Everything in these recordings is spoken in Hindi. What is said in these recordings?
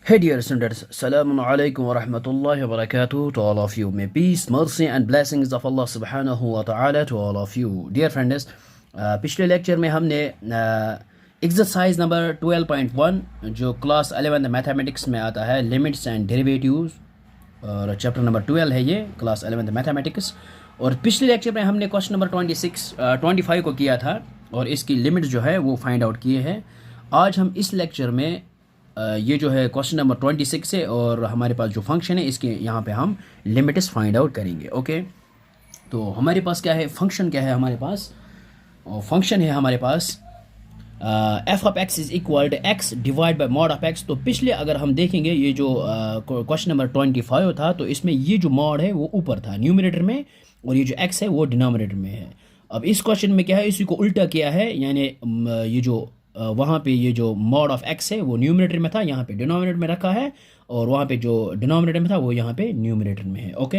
Hey dear students, Assalamu alaikum wa rahmatullahi wa barakatuh to all of you. May peace, mercy and blessings of Allah subhanahu wa ta'ala to all of you. Dear friends, पिछले लेक्चर में हमने एक्सरसाइज नंबर 12.1 जो क्लास 11 मैथमेटिक्स में आता है लिमिट्स एंड डेरिवेटिव्स और चैप्टर नंबर 12 है ये क्लास 11 मैथमेटिक्स। और पिछले लेक्चर में हमने क्वेश्चन नंबर 25 को किया था और इसकी लिमिट्स जो है वो फाइंड आउट किए हैं। आज हम इस लेक्चर में ये जो है क्वेश्चन नंबर 26 है और हमारे पास जो फंक्शन है इसके यहाँ पे हम लिमिट्स फाइंड आउट करेंगे। ओके, तो हमारे पास क्या है, फंक्शन क्या है हमारे पास, और फंक्शन है हमारे पास f of x is equal to x divide by mod of x. तो पिछले अगर हम देखेंगे ये जो क्वेश्चन नंबर 25 था तो इसमें ये जो मॉड है वो ऊपर था न्यूमरेटर में और ये जो एक्स है वो डिनोमिनेटर में है। अब इस क्वेश्चन में क्या है, इसी को उल्टा किया है, यानी ये जो वहाँ पे ये जो मॉड ऑफ एक्स है वो न्यूमरेटर में था, यहाँ पे डिनोमिनेटर में रखा है, और वहाँ पे जो डिनोमिनेटर में था वो यहाँ पे न्यूमरेटर में है। ओके,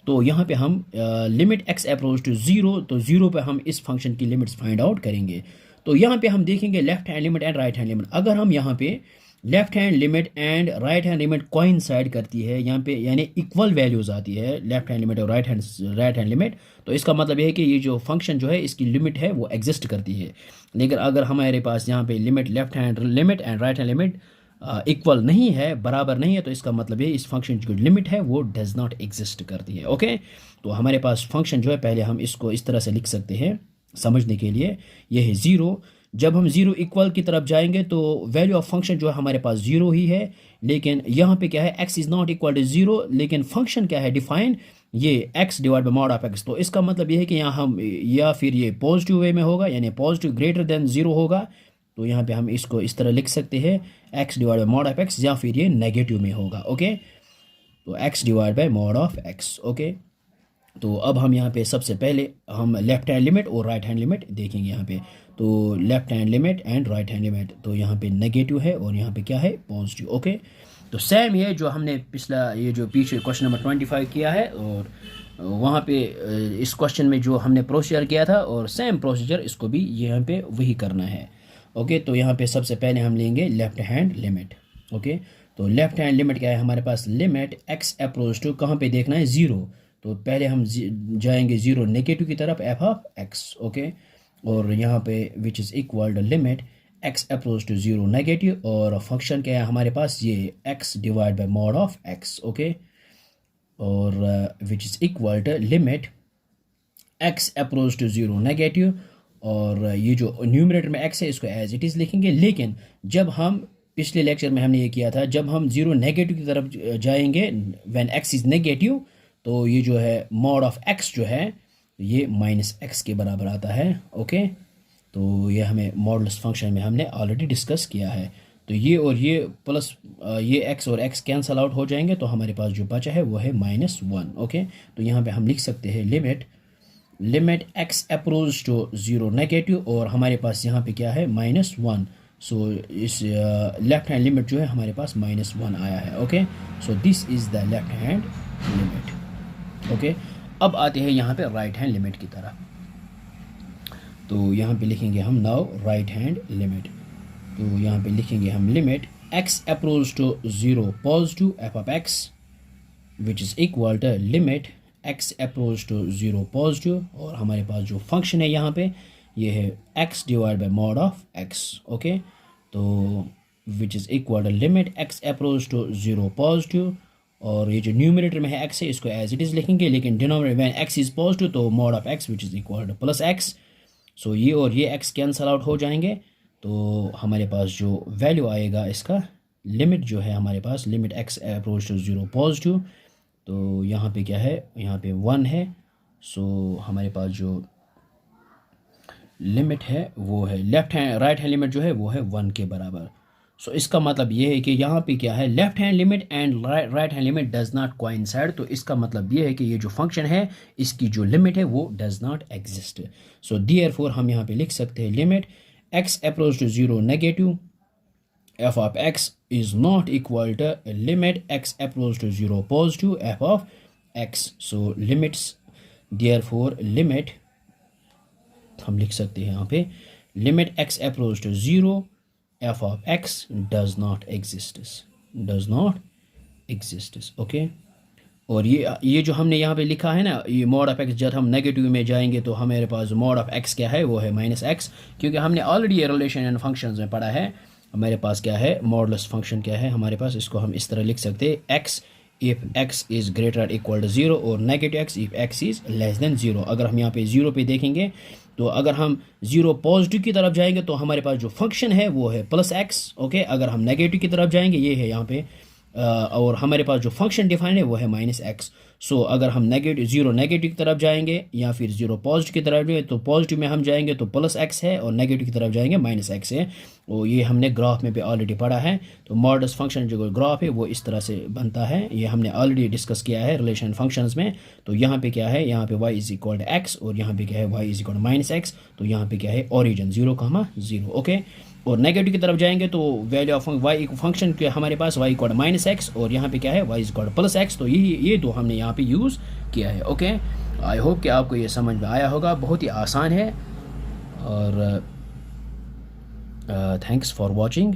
तो यहाँ पे हम limit x approach to zero, तो ज़ीरो पे हम इस फंक्शन की लिमिट्स फाइंड आउट करेंगे। तो यहाँ पे हम देखेंगे left hand limit and right hand limit. अगर हम यहाँ पे left hand limit and right hand limit coincide करती है यहाँ पे, यानी इक्वल वैल्यूज आती है लेफ्ट हैंड लिमिट और राइट हैंड लिमिट, तो इसका मतलब ये है कि ये जो फंक्शन जो है इसकी लिमिट है वो एग्जिस्ट करती है। लेकिन अगर हमारे पास यहाँ पे limit left hand limit and right hand limit equal नहीं है, बराबर नहीं है, तो इसका मतलब ये इस फंक्शन की जो लिमिट है वो डज नॉट एग्जिस्ट करती है। ओके, तो हमारे पास फंक्शन जो है पहले हम इसको इस तरह से लिख सकते हैं समझने के लिए, ये है ज़ीरो। जब हम ज़ीरो इक्वल की तरफ जाएंगे तो वैल्यू ऑफ फंक्शन जो है हमारे पास ज़ीरो ही है, लेकिन यहाँ पे क्या है, x is not equal to zero, लेकिन फंक्शन क्या है डिफाइन, ये x divide by mod of x. तो इसका मतलब ये है कि यहाँ हम या फिर ये पॉजिटिव वे में होगा, यानी पॉजिटिव ग्रेटर देन ज़ीरो होगा, तो यहाँ पे हम इसको इस तरह लिख सकते हैं x divide by mod of x, या फिर ये नेगेटिव में होगा। ओके, तो x divide by mod of x. Okay, तो अब हम यहाँ पे सबसे पहले हम लेफ्ट हैंड लिमिट और राइट हैंड लिमिट देखेंगे यहाँ पे। तो left hand limit and right hand limit, तो यहाँ पे नेगेटिव है और यहाँ पे क्या है, पॉजिटिव। ओके, तो सेम ये जो हमने पिछला ये जो पीछे क्वेश्चन नंबर 25 किया है और वहाँ पे इस क्वेश्चन में जो हमने प्रोसीजर किया था और सेम प्रोसीजर इसको भी यहाँ पे वही करना है। ओके, तो यहाँ पे सबसे पहले हम लेंगे लेफ्ट हैंड लिमिट। ओके, तो लेफ्ट हैंड लिमिट क्या है हमारे पास, लिमिट एक्स अप्रोच टू, कहाँ पे देखना है, ज़ीरो, तो पहले हम जाएंगे ज़ीरो नेगेटिव की तरफ एफ ऑफ एक्स। ओके, और यहाँ पे which is equal to limit x approach to zero negative, और फंक्शन क्या है हमारे पास, ये x divide by mod of x. Okay, और which is equal to limit x approach to zero negative, और ये जो न्यूमरेटर में एक्स है इसको एज इट इज़ लिखेंगे। लेकिन जब हम पिछले लेक्चर में हमने ये किया था, जब हम ज़ीरो नेगेटिव की तरफ जाएंगे व्हेन एक्स इज़ नेगेटिव, तो ये जो है मॉड ऑफ एक्स जो है ये माइनस एक्स के बराबर आता है। ओके, तो ये हमें मॉडुलस फंक्शन में हमने ऑलरेडी डिस्कस किया है। तो ये और ये प्लस ये एक्स और एक्स कैंसल आउट हो जाएंगे, तो हमारे पास जो बचा है वो है -1। ओके, तो यहाँ पे हम लिख सकते हैं limit x approach to zero negative, और हमारे पास यहाँ पे क्या है, -1। सो इस लेफ्ट हैंड लिमिट जो है हमारे पास -1 आया है। Okay, so this is the left hand limit. Okay, अब आते हैं यहाँ पे राइट हैंड लिमिट की तरफ। तो यहाँ पे लिखेंगे हम नाउ राइट हैंड लिमिट। तो यहाँ पे लिखेंगे हम limit x approach to zero positive f of x which is equal to limit x approach to zero positive, और हमारे पास जो फंक्शन है यहाँ पे ये है x divide by mod of x. Okay, तो which is equal to limit x approach to zero positive, और ये जो न्यूमरेटर में है एक्स है इसको एज इट इज़ लिखेंगे, लेकिन डिनोमिनेटर में एक्स इज़ पॉजिटिव तो mod of x which is equal to plus x. So ये और ये एक्स कैंसल आउट हो जाएंगे, तो हमारे पास जो वैल्यू आएगा इसका लिमिट जो है हमारे पास, limit x approach to zero positive, तो यहाँ पे क्या है, यहाँ पे 1 है। सो हमारे पास जो लिमिट है वो है left hand right hand limit जो है वो है 1 के बराबर। सो इसका मतलब ये है कि यहाँ पे क्या है, left hand limit and right hand limit does not coincide, तो इसका मतलब ये है कि ये जो फंक्शन है इसकी जो लिमिट है वो does not exist. So therefore हम यहाँ पे लिख सकते हैं limit x approach to zero negative f of x is not equal to limit x approach to zero positive f of x. So limits, therefore limit हम लिख सकते हैं यहाँ पे limit x approach to zero f of x does not exist. Does not exist. Okay, और ये जो हमने यहाँ पे लिखा है ना, ये मॉड ऑफ एक्स, जब हम नेगेटिव में जाएंगे तो हमारे पास मॉड ऑफ एक्स क्या है, वो है -x, क्योंकि हमने ऑलरेडी ये रिलेशन एंड फंक्शंस में पढ़ा है। हमारे पास क्या है, मॉडुलस फंक्शन क्या है हमारे पास, इसको हम इस तरह लिख सकते हैं, x if x is greater equal to 0 और negative x if x is less than 0। अगर हम यहाँ पे 0 पे देखेंगे तो अगर हम 0 पॉजिटिव की तरफ जाएंगे तो हमारे पास जो फंक्शन है वो है +x। ओके, अगर हम नेगेटिव की तरफ जाएंगे, ये है यहाँ पे और हमारे पास जो फंक्शन डिफाइन है वो है -x। सो अगर हम ज़ीरो नेगेटिव की तरफ जाएंगे या फिर 0 पॉजिटिव की तरफ जाएंगे, तो पॉजिटिव में हम जाएंगे तो +x है और नेगेटिव की तरफ जाएंगे -x है। और ये हमने ग्राफ में भी ऑलरेडी पढ़ा है। तो मॉडुलस फंक्शन जो ग्राफ है वो इस तरह से बनता है, ये हमने ऑलरेडी डिस्कस किया है रिलेशन फंक्शंस में। तो यहाँ पे क्या है, यहाँ पे y is equal to x और यहाँ पे क्या है, y is equal to -x। तो यहाँ पे क्या है, ओरिजिन 0,0। ओके, और नेगेटिव की तरफ जाएंगे तो वैल्यू ऑफ y फंक्शन के हमारे पास y इक्वल -x और यहाँ पे क्या है, y इक्वल +x। तो ये दो हमने यहाँ पे यूज़ किया है। ओके, आई होप कि आपको ये समझ में आया होगा, बहुत ही आसान है। और thanks for watching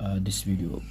this video.